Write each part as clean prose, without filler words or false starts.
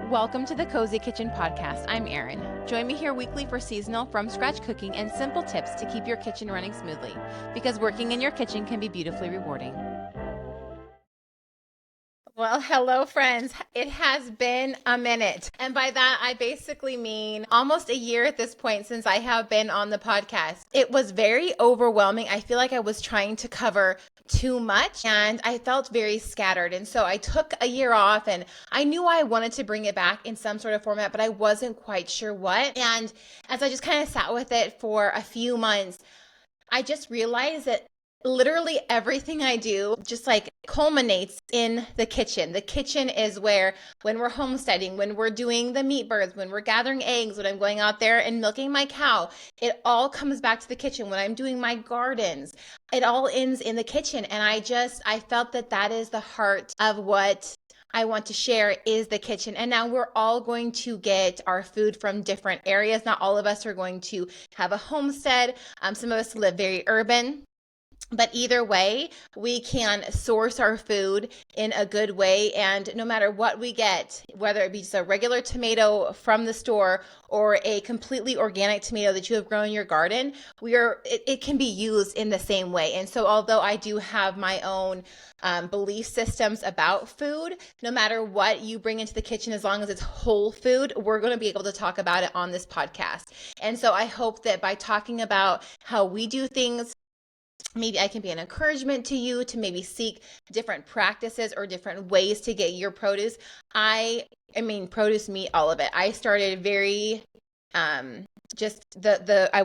Welcome to the Cozy Kitchen Podcast. I'm Erin. Join me here weekly for seasonal from-scratch cooking and simple tips to keep your kitchen running smoothly, because working in your kitchen can be beautifully rewarding. Well, hello friends. It has been a minute. And by that, I basically mean almost a year at this point since I have been on the podcast. It was very overwhelming. I feel like I was trying to cover too much and I felt very scattered. And so I took a year off and I knew I wanted to bring it back in some sort of format, but I wasn't quite sure what. And as I just kind of sat with it for a few months, I just realized that literally everything I do just like culminates in the kitchen. The kitchen is where, when we're homesteading, when we're doing the meat birds, when we're gathering eggs, when I'm going out there and milking my cow, it all comes back to the kitchen. When I'm doing my gardens, it all ends in the kitchen. And I felt that that is the heart of what I want to share is the kitchen. And now we're all going to get our food from different areas. Not all of us are going to have a homestead. Some of us live very urban. But either way, we can source our food in a good way. And no matter what we get, whether it be just a regular tomato from the store or a completely organic tomato that you have grown in your garden, it can be used in the same way. And so although I do have my own belief systems about food, no matter what you bring into the kitchen, as long as it's whole food, we're going to be able to talk about it on this podcast. And so I hope that by talking about how we do things, maybe I can be an encouragement to you to maybe seek different practices or different ways to get your produce. I mean, produce, meat, all of it. I started very, I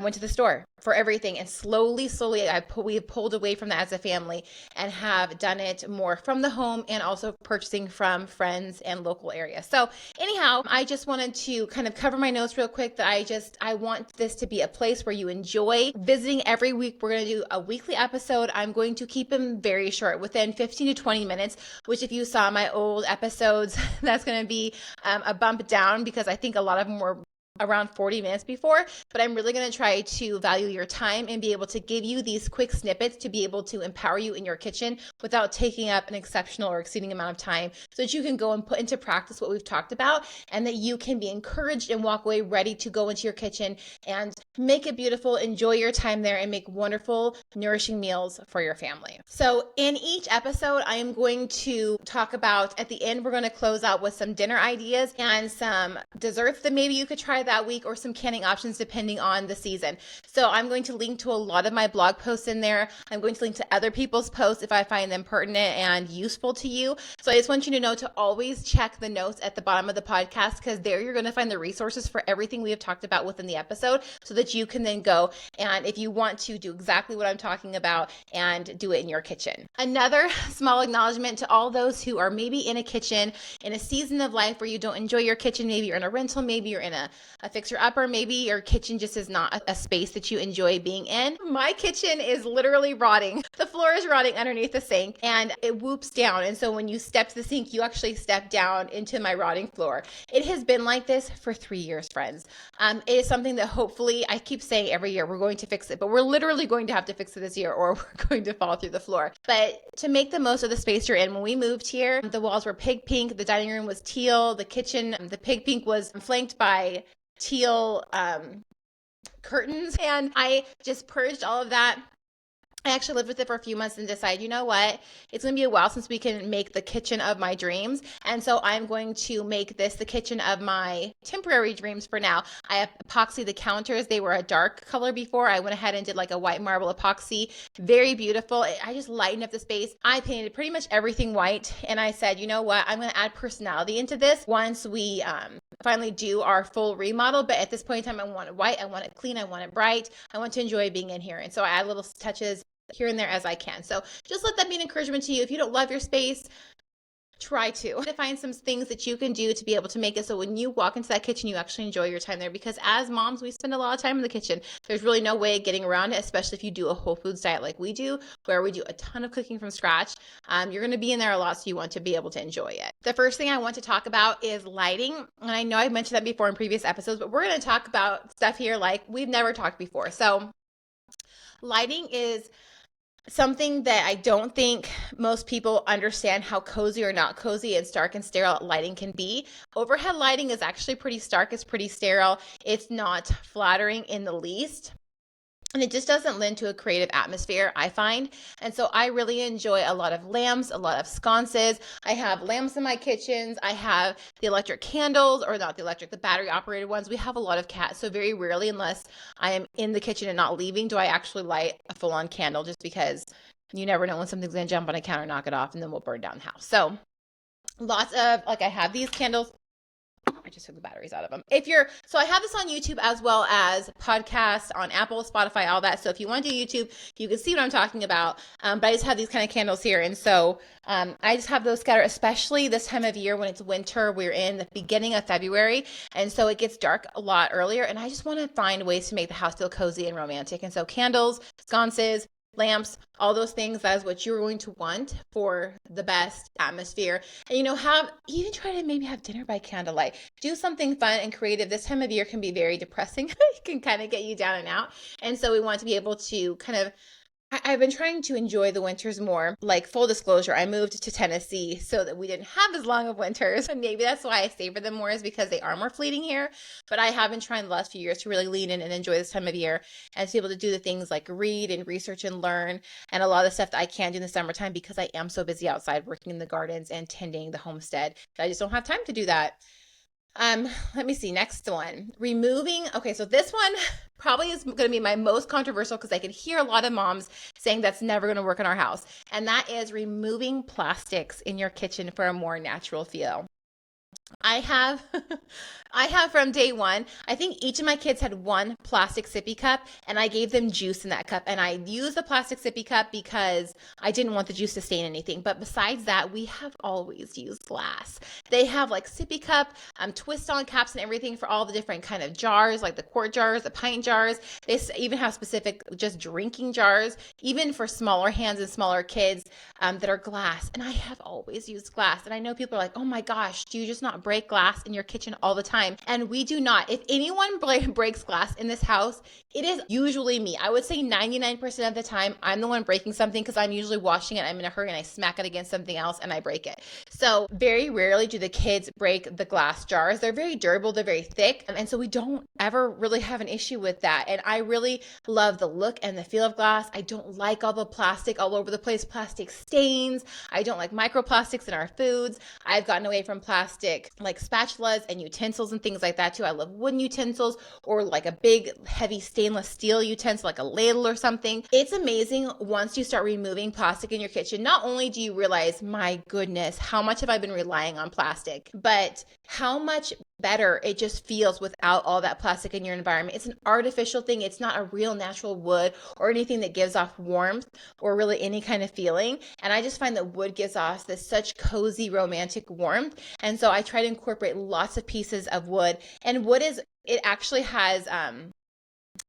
went to the store for everything, and slowly we have pulled away from that as a family and have done it more from the home and also purchasing from friends and local areas. So anyhow, I just wanted to kind of cover my notes real quick that I want this to be a place where you enjoy visiting every week. We're going to do a weekly episode. I'm going to keep them very short, within 15 to 20 minutes, which if you saw my old episodes, that's going to be a bump down because I think a lot of them were around 40 minutes before, but I'm really going to try to value your time and be able to give you these quick snippets to be able to empower you in your kitchen without taking up an exceptional or exceeding amount of time, so that you can go and put into practice what we've talked about and that you can be encouraged and walk away ready to go into your kitchen and make it beautiful, enjoy your time there, and make wonderful, nourishing meals for your family. So in each episode, I am going to talk about, at the end, we're going to close out with some dinner ideas and some desserts that maybe you could try that week, or some canning options depending on the season. So I'm going to link to a lot of my blog posts in there. I'm going to link to other people's posts if I find them pertinent and useful to you. So I just want you to know to always check the notes at the bottom of the podcast, because there you're going to find the resources for everything we have talked about within the episode, so that you can then go and, if you want to, do exactly what I'm talking about and do it in your kitchen. Another small acknowledgement to all those who are maybe in a kitchen in a season of life where you don't enjoy your kitchen. Maybe you're in a rental, maybe you're in a fixer-upper, maybe your kitchen just is not a space that you enjoy being in. My kitchen is literally rotting. The floor is rotting underneath the sink and it whoops down. And so when you step to the sink, you actually step down into my rotting floor. It has been like this for 3 years, friends. It is something that hopefully, I keep saying every year, we're going to fix it, but we're literally going to have to fix it this year or we're going to fall through the floor. But to make the most of the space you're in, when we moved here, the walls were pig pink, the dining room was teal, the kitchen, the pig pink was flanked by teal curtains, and I just purged all of that. I actually lived with it for a few months and decided, you know what, it's going to be a while since we can make the kitchen of my dreams. And so I'm going to make this the kitchen of my temporary dreams for now. I epoxy the counters. They were a dark color before. I went ahead and did like a white marble epoxy. Very beautiful. I just lightened up the space. I painted pretty much everything white. And I said, you know what, I'm going to add personality into this once we finally do our full remodel. But at this point in time, I want it white. I want it clean. I want it bright. I want to enjoy being in here. And so I add little touches here and there as I can. So just let that be an encouragement to you. If you don't love your space, try to find some things that you can do to be able to make it so when you walk into that kitchen, you actually enjoy your time there. Because as moms, we spend a lot of time in the kitchen. There's really no way of getting around it, especially if you do a whole foods diet like we do, where we do a ton of cooking from scratch. You're going to be in there a lot, so you want to be able to enjoy it. The first thing I want to talk about is lighting. And I know I've mentioned that before in previous episodes, but we're going to talk about stuff here like we've never talked before. So lighting is Something that I don't think most people understand how cozy or not cozy and stark and sterile lighting can be. Overhead lighting is actually pretty stark, it's pretty sterile. It's not flattering in the least. And it just doesn't lend to a creative atmosphere, I find. And so I really enjoy a lot of lamps, a lot of sconces. I have lamps in my kitchens. I have the electric candles, or not the electric, the battery operated ones. We have a lot of cats. So very rarely, unless I am in the kitchen and not leaving, do I actually light a full on candle, just because you never know when something's going to jump on a counter, knock it off, and then we'll burn down the house. So lots of, like, I have these candles. I just took the batteries out of them. So I have this on YouTube as well as podcasts on Apple, Spotify, all that. So if you want to do YouTube, you can see what I'm talking about. But I just have these kind of candles here. And so I just have those scattered, especially this time of year when it's winter. We're in the beginning of February. And so it gets dark a lot earlier. And I just want to find ways to make the house feel cozy and romantic. And so candles, sconces, lamps, all those things, that is what you're going to want for the best atmosphere. And even try to maybe have dinner by candlelight. Do something fun and creative. This time of year can be very depressing. It can kind of get you down and out. And so we want to be able to kind of, I've been trying to enjoy the winters more. Like, full disclosure, I moved to Tennessee so that we didn't have as long of winters. And maybe that's why I savor them more, is because they are more fleeting here. But I have been trying the last few years to really lean in and enjoy this time of year, and to be able to do the things like read and research and learn, and a lot of the stuff that I can't do in the summertime because I am so busy outside working in the gardens and tending the homestead that I just don't have time to do that. Let me see. Next one, removing. Okay, so this one probably is going to be my most controversial, because I can hear a lot of moms saying that's never going to work in our house. And that is removing plastics in your kitchen for a more natural feel. I have I have from day one. I think each of my kids had one plastic sippy cup, and I gave them juice in that cup. And I used the plastic sippy cup because I didn't want the juice to stain anything. But besides that, we have always used glass. They have like sippy cup, twist on caps and everything for all the different kind of jars, like the quart jars, the pint jars. They even have specific just drinking jars, even for smaller hands and smaller kids, that are glass. And I have always used glass. And I know people are like, oh my gosh, do you just not break glass in your kitchen all the time? And we do not. If anyone breaks glass in this house, it is usually me. I would say 99% of the time, I'm the one breaking something, because I'm usually washing it, I'm in a hurry, and I smack it against something else and I break it. So very rarely do the kids break the glass jars. They're very durable, they're very thick. And so we don't ever really have an issue with that. And I really love the look and the feel of glass. I don't like all the plastic all over the place, plastic stains. I don't like microplastics in our foods. I've gotten away from plastic, like spatulas and utensils and things like that too. I love wooden utensils, or like a big heavy stainless steel utensil, like a ladle or something. It's amazing once you start removing plastic in your kitchen. Not only do you realize, my goodness, how much have I been relying on plastic, but how much better it just feels without all that plastic in your environment. It's an artificial thing. It's not a real natural wood or anything that gives off warmth or really any kind of feeling. And I just find that wood gives off this such cozy, romantic warmth. And so I try to incorporate lots of pieces of wood. And it actually has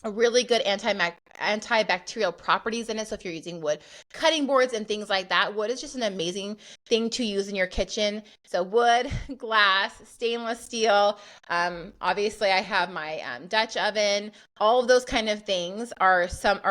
a really good antibacterial properties in it. So if you're using wood cutting boards and things like that, wood is just an amazing thing to use in your kitchen. So wood, glass, stainless steel. Obviously I have my Dutch oven. All of those kind of things are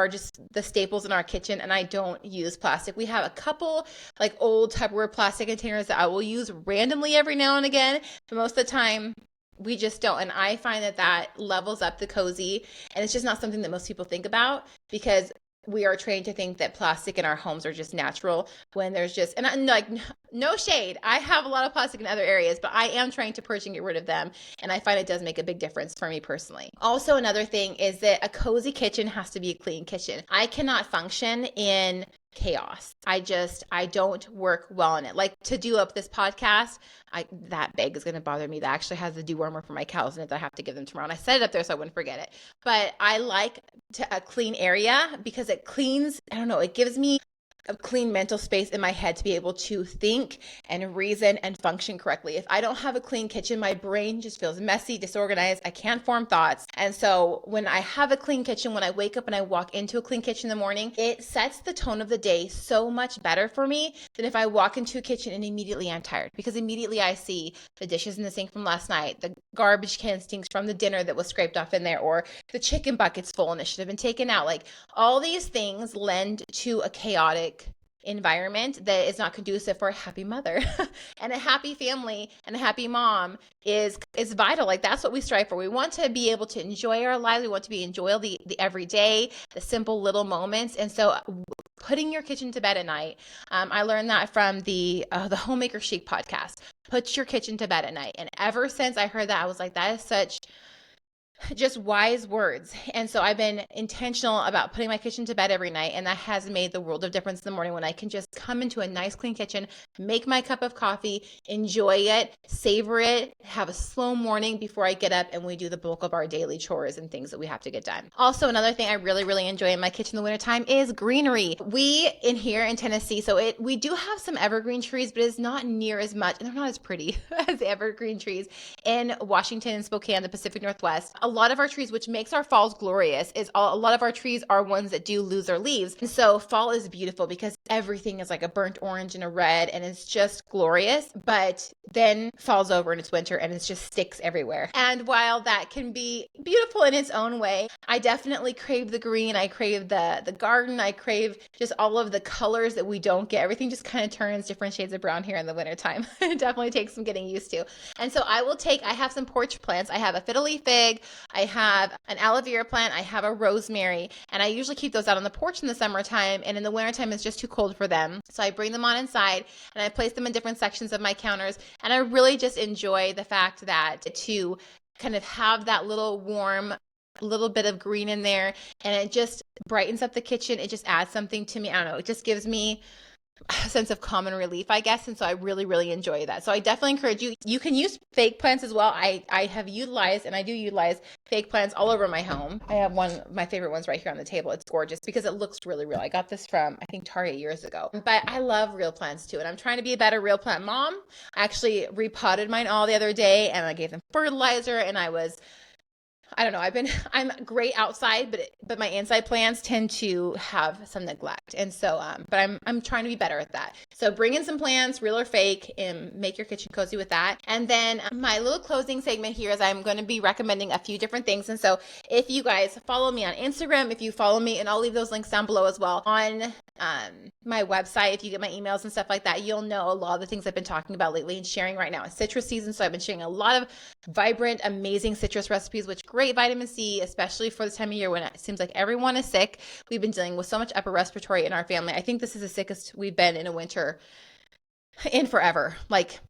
just the staples in our kitchen, and I don't use plastic. We have a couple like old Tupperware plastic containers that I will use randomly every now and again, but most of the time we just don't. And I find that levels up the cozy, and it's just not something that most people think about, because we are trained to think that plastic in our homes are just natural, when there's just, and I'm like, no shade, I have a lot of plastic in other areas, but I am trying to purge and get rid of them, and I find it does make a big difference for me personally. Also, another thing is that a cozy kitchen has to be a clean kitchen. I cannot function in chaos. I don't work well in it. Like, to do up this podcast, that bag is going to bother me. That actually has the dewormer for my cows in it that I have to give them tomorrow. And I set it up there so I wouldn't forget it. But I like a clean area, because it cleans, I don't know, it gives me a clean mental space in my head to be able to think and reason and function correctly. If I don't have a clean kitchen, my brain just feels messy, disorganized. I can't form thoughts. And so when I have a clean kitchen, when I wake up and I walk into a clean kitchen in the morning, it sets the tone of the day so much better for me than if I walk into a kitchen and immediately I'm tired, because immediately I see the dishes in the sink from last night, the garbage can stinks from the dinner that was scraped off in there, or the chicken bucket's full and it should have been taken out. Like, all these things lend to a chaotic environment that is not conducive for a happy mother. And a happy family and a happy mom is vital. Like, that's what we strive for. We want to be able to enjoy our lives. We want to be enjoy the everyday, the simple little moments. And so putting your kitchen to bed at night, I learned that from the Homemaker Chic podcast. Put your kitchen to bed at night. And ever since I heard that, I was like, that is such just wise words. And so I've been intentional about putting my kitchen to bed every night, and that has made the world of difference in the morning when I can just come into a nice clean kitchen, make my cup of coffee, enjoy it, savor it, have a slow morning before I get up and we do the bulk of our daily chores and things that we have to get done. Also, another thing I really, really enjoy in my kitchen in the wintertime is greenery. We in here in Tennessee, we do have some evergreen trees, but it's not near as much, and they're not as pretty as the evergreen trees in Washington and Spokane, the Pacific Northwest. A lot of our trees, which makes our falls glorious, is a lot of our trees are ones that do lose their leaves. And so fall is beautiful because everything is like a burnt orange and a red, and it's just glorious. But then falls over and it's winter and it's just sticks everywhere. And while that can be beautiful in its own way, I definitely crave the green. I crave the garden. I crave just all of the colors that we don't get. Everything just kind of turns different shades of brown here in the wintertime. It definitely takes some getting used to. And so I have some porch plants. I have a fiddle leaf fig, I have an aloe vera plant, I have a rosemary, and I usually keep those out on the porch in the summertime, and in the wintertime it's just too cold for them. So I bring them on inside and I place them in different sections of my counters, and I really just enjoy the fact that to kind of have that little warm little bit of green in there, and it just brightens up the kitchen. It just adds something to me. I don't know, it just gives me a sense of calm and relief, I guess. And so I really, really enjoy that. So I definitely encourage you. You can use fake plants as well. I have utilized, and I do utilize fake plants all over my home. I have one of my favorite ones right here on the table. It's gorgeous because it looks really real. I got this from, I think, Target years ago. But I love real plants too. And I'm trying to be a better real plant mom. I actually repotted mine all the other day, and I gave them fertilizer, and I don't know, I'm great outside, but my inside plants tend to have some neglect. And so, but I'm trying to be better at that. So bring in some plants, real or fake, and make your kitchen cozy with that. And then my little closing segment here is I'm going to be recommending a few different things. And so if you guys follow me on Instagram, if you follow me, and I'll leave those links down below as well on my website, if you get my emails and stuff like that, you'll know a lot of the things I've been talking about lately and sharing right now. It's citrus season, so I've been sharing a lot of vibrant, amazing citrus recipes with great vitamin C, especially for this time of year when it seems like everyone is sick. We've been dealing with so much upper respiratory in our family. I think this is the sickest we've been in a winter in forever, like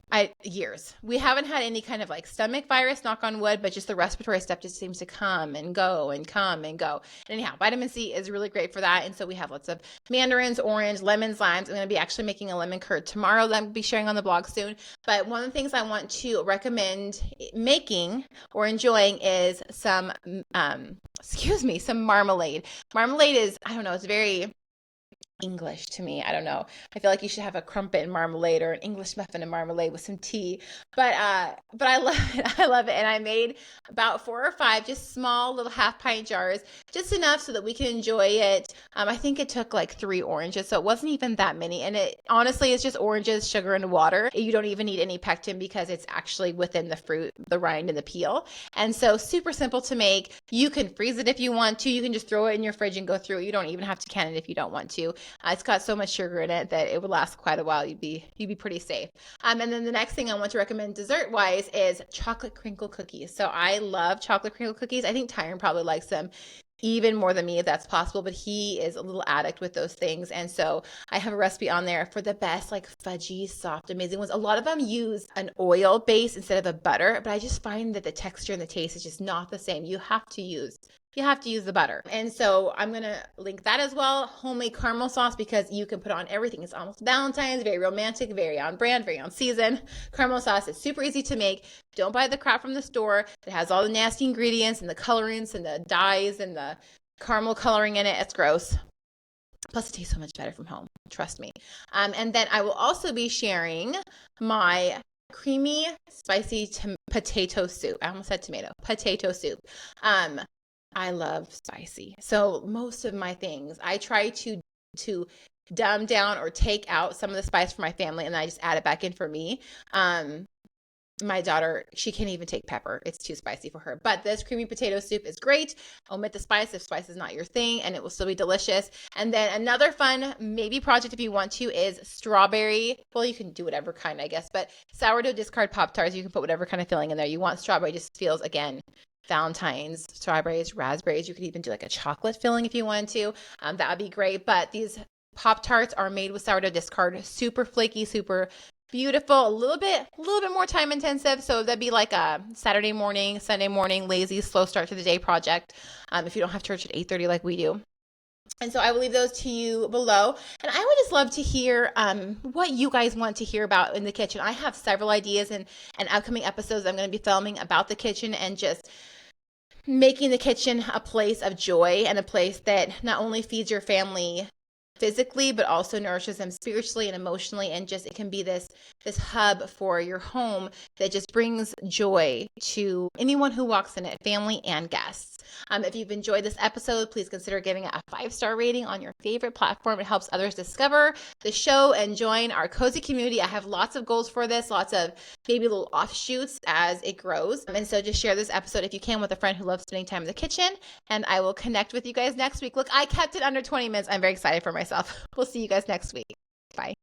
years. We haven't had any kind of like stomach virus, knock on wood, but just the respiratory stuff just seems to come and go and come and go. And anyhow, vitamin C is really great for that. And so we have lots of mandarins, orange, lemons, limes. I'm going to be actually making a lemon curd tomorrow that I'll be sharing on the blog soon. But one of the things I want to recommend making or enjoying is some marmalade. Marmalade is, I don't know, it's very English to me. I don't know. I feel like you should have a crumpet and marmalade, or an English muffin and marmalade with some tea. But I love it. I love it. And I made about 4 or 5 just small little half-pint jars, just enough so that we can enjoy it. I think it took like 3 oranges, so it wasn't even that many. And it honestly is just oranges, sugar, and water. You don't even need any pectin because it's actually within the fruit, the rind, and the peel. And so super simple to make. You can freeze it if you want to. You can just throw it in your fridge and go through it. You don't even have to can it if you don't want to. It's got so much sugar in it that it would last quite a while. You'd be pretty safe. And then the next thing I want to recommend dessert wise is chocolate crinkle cookies. So I love chocolate crinkle cookies. I think Tyron probably likes them even more than me if that's possible, but he is a little addict with those things. And so I have a recipe on there for the best, like fudgy, soft, amazing ones. A lot of them use an oil base instead of a butter, but I just find that the texture and the taste is just not the same. You have to use the butter. And so I'm going to link that as well. Homemade caramel sauce, because you can put on everything. It's almost Valentine's, very romantic, very on brand, very on season. Caramel sauce is super easy to make. Don't buy the crap from the store that has all the nasty ingredients and the colorants and the dyes and the caramel coloring in it. It's gross. Plus, it tastes so much better from home. Trust me. And then I will also be sharing my creamy, spicy potato soup. I almost said tomato. Potato soup. I love spicy. So most of my things, I try to dumb down or take out some of the spice for my family, and I just add it back in for me. My daughter, she can't even take pepper. It's too spicy for her. But this creamy potato soup is great. Omit the spice if spice is not your thing, and it will still be delicious. And then another fun maybe project if you want to is strawberry. Well, you can do whatever kind, I guess, but sourdough discard Pop-Tarts. You can put whatever kind of filling in there you want. Strawberry just feels, again, Valentine's, strawberries, raspberries. You could even do like a chocolate filling if you wanted to. That would be great. But these Pop-Tarts are made with sourdough discard. Super flaky, super beautiful, a little bit more time intensive. So that'd be like a Saturday morning, Sunday morning, lazy, slow start to the day project. If you don't have church at 8:30 like we do. And so I will leave those to you below. And I would just love to hear what you guys want to hear about in the kitchen. I have several ideas and upcoming episodes I'm going to be filming about the kitchen and just making the kitchen a place of joy and a place that not only feeds your family physically, but also nourishes them spiritually and emotionally, and just it can be this hub for your home that just brings joy to anyone who walks in it, family and guests. If you've enjoyed this episode, please consider giving it a 5-star rating on your favorite platform. It helps others discover the show and join our cozy community. I have lots of goals for this, lots of maybe little offshoots as it grows. And so just share this episode if you can with a friend who loves spending time in the kitchen, and I will connect with you guys next week. Look, I kept it under 20 minutes. I'm very excited for myself. We'll see you guys next week. Bye.